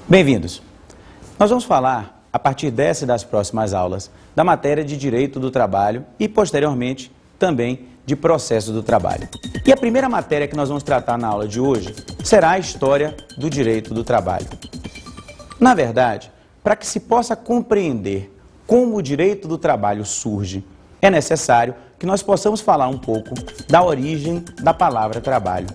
Bem-vindos! Nós vamos falar, a partir dessa e das próximas aulas, da matéria de Direito do Trabalho e, posteriormente, também de Processo do Trabalho. E a primeira matéria que nós vamos tratar na aula de hoje será a história do direito do trabalho. Na verdade, para que se possa compreender como o direito do trabalho surge, é necessário que nós possamos falar um pouco da origem da palavra trabalho.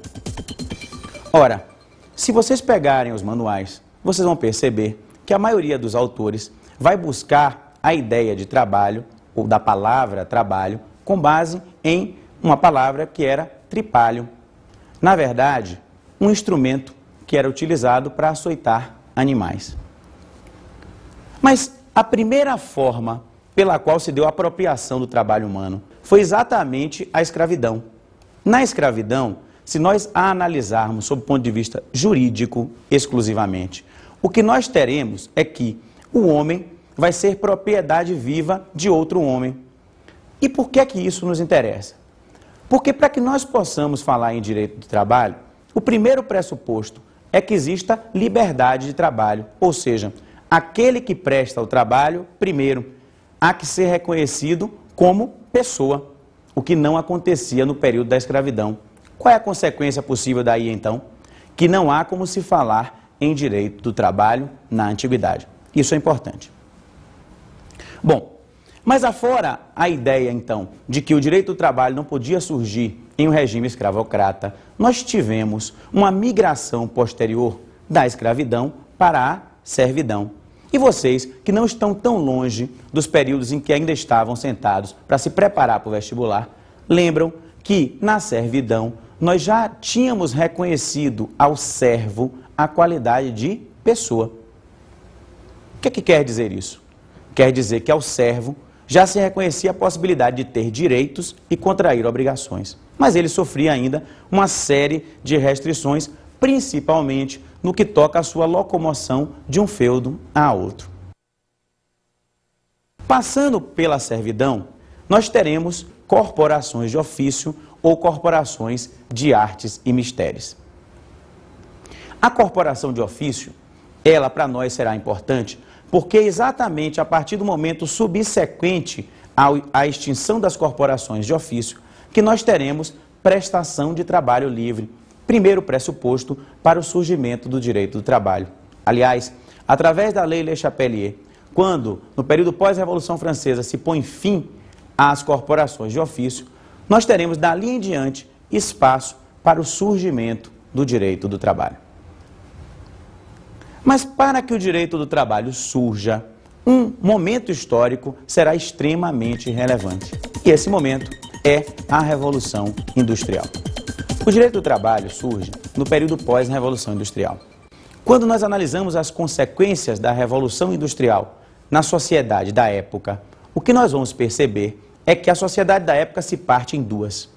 Ora, se vocês pegarem os manuais, vocês vão perceber que a maioria dos autores vai buscar a ideia de trabalho, ou da palavra trabalho, com base em uma palavra que era tripalho. Na verdade, um instrumento que era utilizado para açoitar animais. Mas a primeira forma pela qual se deu a apropriação do trabalho humano foi exatamente a escravidão. Na escravidão, se nós a analisarmos sob o ponto de vista jurídico exclusivamente, o que nós teremos é que o homem vai ser propriedade viva de outro homem. E por que é que isso nos interessa? Porque para que nós possamos falar em direito do trabalho, o primeiro pressuposto é que exista liberdade de trabalho, ou seja, aquele que presta o trabalho, primeiro, há que ser reconhecido como pessoa, o que não acontecia no período da escravidão. Qual é a consequência possível daí, então? Que não há como se falar em direito do trabalho na antiguidade. Isso é importante. Bom, mas afora a ideia, então, de que o direito do trabalho não podia surgir em um regime escravocrata, nós tivemos uma migração posterior da escravidão para a servidão. E vocês, que não estão tão longe dos períodos em que ainda estavam sentados para se preparar para o vestibular, lembram que, na servidão, nós já tínhamos reconhecido ao servo a qualidade de pessoa. O que é que quer dizer isso? Quer dizer que ao servo já se reconhecia a possibilidade de ter direitos e contrair obrigações. Mas ele sofria ainda uma série de restrições, principalmente no que toca à sua locomoção de um feudo a outro. Passando pela servidão, nós teremos corporações de ofício ou corporações de artes e mistérios. A corporação de ofício, ela para nós será importante, porque exatamente a partir do momento subsequente à extinção das corporações de ofício, que nós teremos prestação de trabalho livre, primeiro pressuposto para o surgimento do direito do trabalho. Aliás, através da Lei Le Chapelier, quando, no período pós-Revolução Francesa, se põe fim às corporações de ofício, nós teremos dali em diante espaço para o surgimento do direito do trabalho. Mas para que o direito do trabalho surja, um momento histórico será extremamente relevante. E esse momento é a Revolução Industrial. O direito do trabalho surge no período pós-Revolução Industrial. Quando nós analisamos as consequências da Revolução Industrial na sociedade da época, o que nós vamos perceber é que a sociedade da época se parte em duas.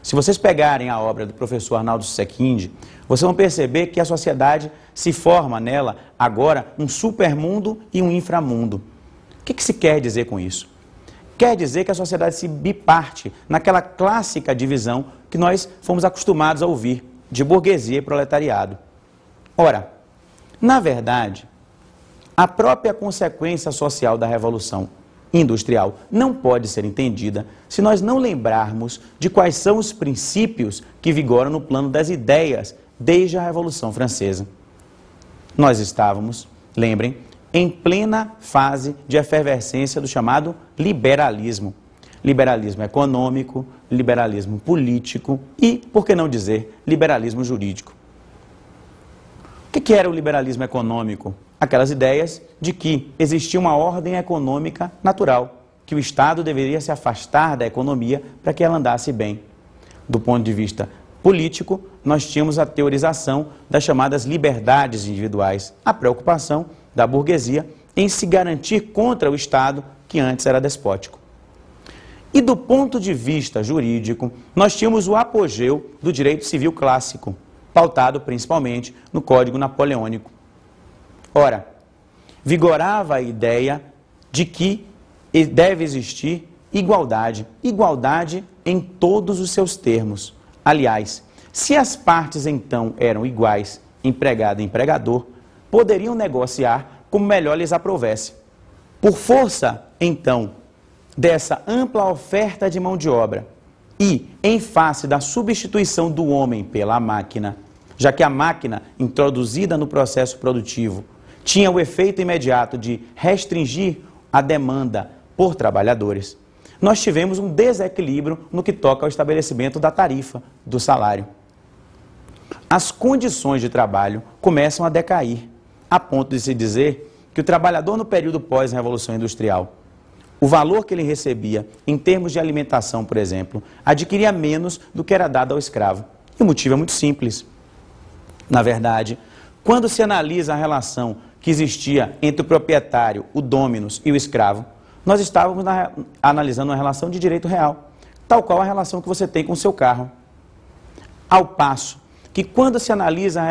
Se vocês pegarem a obra do professor Arnaldo Susequinde, vocês vão perceber que a sociedade se forma nela agora um supermundo e um inframundo. O que se quer dizer com isso? Quer dizer que a sociedade se biparte naquela clássica divisão que nós fomos acostumados a ouvir, de burguesia e proletariado. Ora, na verdade, a própria consequência social da Revolução Industrial não pode ser entendida se nós não lembrarmos de quais são os princípios que vigoram no plano das ideias desde a Revolução Francesa. Nós estávamos, lembrem, em plena fase de efervescência do chamado liberalismo. Liberalismo econômico, liberalismo político e, por que não dizer, liberalismo jurídico. O que era o liberalismo econômico? Aquelas ideias de que existia uma ordem econômica natural, que o Estado deveria se afastar da economia para que ela andasse bem. Do ponto de vista político, nós tínhamos a teorização das chamadas liberdades individuais, a preocupação da burguesia em se garantir contra o Estado, que antes era despótico. E do ponto de vista jurídico, nós tínhamos o apogeu do direito civil clássico, pautado principalmente no Código Napoleônico. Ora, vigorava a ideia de que deve existir igualdade, igualdade em todos os seus termos. Aliás, se as partes então eram iguais, empregado e empregador, poderiam negociar como melhor lhes aprovesse. Por força, então, dessa ampla oferta de mão de obra e em face da substituição do homem pela máquina, já que a máquina, introduzida no processo produtivo, tinha o efeito imediato de restringir a demanda por trabalhadores, nós tivemos um desequilíbrio no que toca ao estabelecimento da tarifa, do salário. As condições de trabalho começam a decair, a ponto de se dizer que o trabalhador no período pós-revolução industrial, o valor que ele recebia em termos de alimentação, por exemplo, adquiria menos do que era dado ao escravo. E o motivo é muito simples. Na verdade, quando se analisa a relação que existia entre o proprietário, o dominus e o escravo, nós estávamos analisando uma relação de direito real, tal qual a relação que você tem com o seu carro. Ao passo que quando se analisa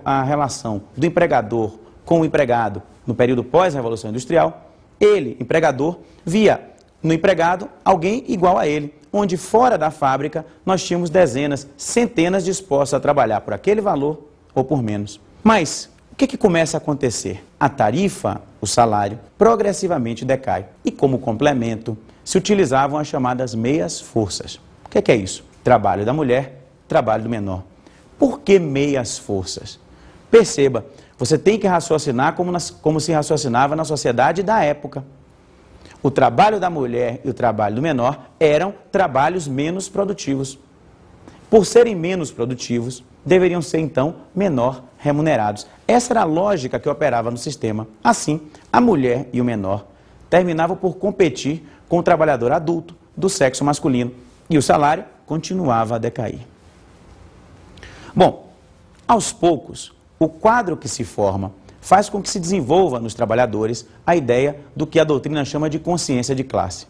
a relação do empregador com o empregado no período pós-revolução industrial, ele, empregador, via no empregado alguém igual a ele, onde fora da fábrica nós tínhamos dezenas, centenas dispostos a trabalhar por aquele valor ou por menos. Mas o que começa a acontecer? A tarifa, o salário, progressivamente decai. E como complemento, se utilizavam as chamadas meias forças. O que é isso? Trabalho da mulher, trabalho do menor. Por que meias forças? Perceba, você tem que raciocinar como se raciocinava na sociedade da época. O trabalho da mulher e o trabalho do menor eram trabalhos menos produtivos. Por serem menos produtivos, deveriam ser, então, menor remunerados. Essa era a lógica que operava no sistema. Assim, a mulher e o menor terminavam por competir com o trabalhador adulto do sexo masculino e o salário continuava a decair. Bom, aos poucos, o quadro que se forma faz com que se desenvolva nos trabalhadores a ideia do que a doutrina chama de consciência de classe.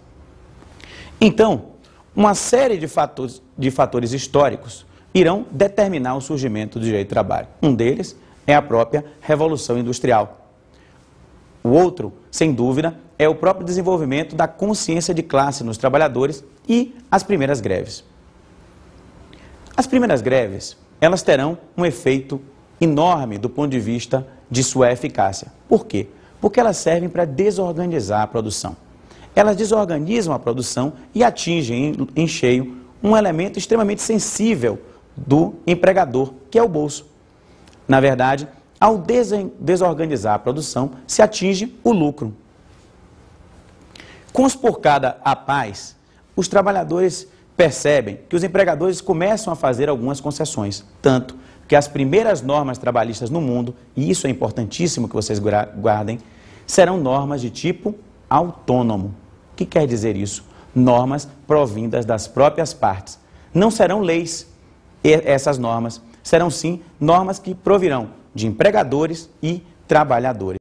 Então, uma série de fatores históricos irão determinar o surgimento do direito do trabalho. Um deles é a própria Revolução Industrial. O outro, sem dúvida, é o próprio desenvolvimento da consciência de classe nos trabalhadores e as primeiras greves. As primeiras greves, elas terão um efeito enorme do ponto de vista de sua eficácia. Por quê? Porque elas servem para desorganizar a produção. Elas desorganizam a produção e atingem em cheio um elemento extremamente sensível do empregador, que é o bolso. Na verdade, ao desorganizar a produção, se atinge o lucro. Com os porcada à paz, os trabalhadores percebem que os empregadores começam a fazer algumas concessões, tanto que as primeiras normas trabalhistas no mundo, e isso é importantíssimo que vocês guardem, serão normas de tipo autônomo. O que quer dizer isso? Normas provindas das próprias partes. Não serão leis essas normas, serão sim normas que provirão de empregadores e trabalhadores.